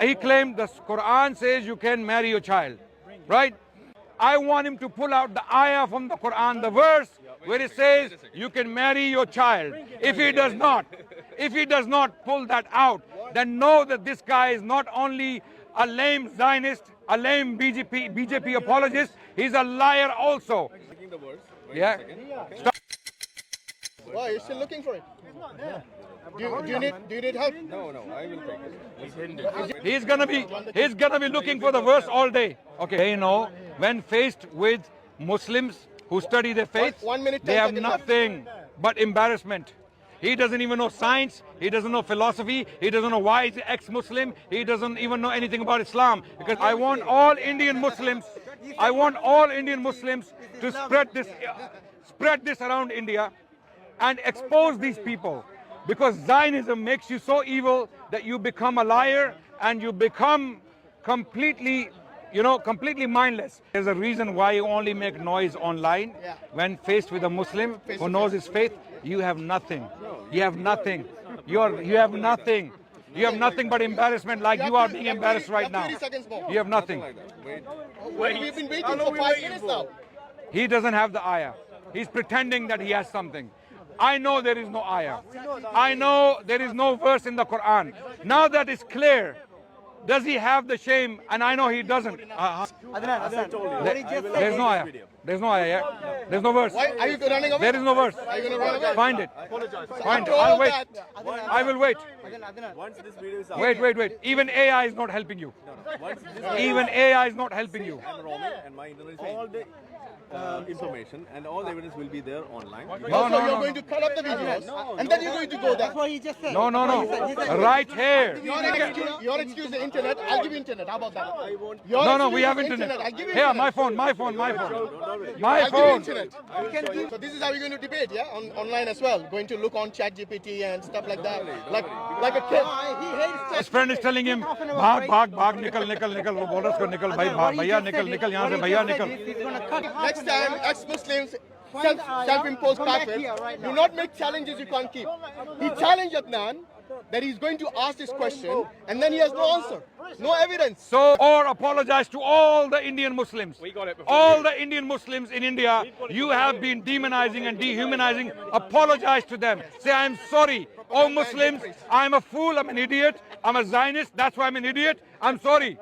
He claimed the Quran says you can marry your child, right? I want him to pull out the ayah from the Quran, the verse where it says you can marry your child. If he does not pull that out, then know that this guy is not only a lame Zionist, a lame BJP apologist, he's a liar also. Yeah. Stop. Why? You're still looking for it? Do you need help? No, I will take it. He's gonna be looking for the verse all day. Okay. They know when faced with Muslims who study their faith, 1 minute, they 10 have seconds. nothing but embarrassment. He doesn't even know science. He doesn't know philosophy. He doesn't know why he's ex-Muslim. He doesn't even know anything about Islam. Because I want all Indian Muslims to spread this around India and expose these people. Because Zionism makes you so evil that you become a liar and you become completely mindless. There's a reason why you only make noise online. When faced with a Muslim who knows his faith, you have nothing. You have nothing. You have nothing. You have nothing but embarrassment, like you are being embarrassed right now. 30 seconds more. You have nothing. We've been waiting for 5 minutes now. He doesn't have the ayah. He's pretending that he has something. I know there is no ayah. I know there is no verse in the Quran. Now that is clear, does he have the shame? And I know he doesn't. There's no ayah. There's no ayah. Yeah? There's no verse. Why? Are you running away? There is no verse. Are you going to run away? Find it. Find it. told I'll wait. that. I will wait. Once this video is out, Wait. Even AI is not helping you. once this Even AI is not helping you. I'm roaming and my internet is all the information and all the evidence will be there online. So you're going to cut up the videos and then you're going to go there. That's what he just said. No. Right here. Your excuse the internet. I'll give you internet. How about that? No, we have internet. I'll give you Here, internet. my phone. My I'll give you phone. internet. So this is how you're going to debate, yeah? Online as well. Going to look on ChatGPT and stuff like that. Like a kid. He hates His friend is telling him, भाग, निकल, वो बोल रहा है उसको निकल भाई, भैया निकल यहाँ से, भैया निकल. He's going to cut. Next time, ex-Muslims, self-imposed kafirs, do not make challenges you can't keep. He challenged Adnan that he's going to ask this question and then he has no answer. No evidence. So, or apologize to all the Indian Muslims. All the Indian Muslims in India, you have been demonizing and dehumanizing. Apologize to them. Say, I'm sorry. Oh Muslims, I'm a fool, I'm an idiot, I'm a Zionist, that's why I'm an idiot. I'm sorry.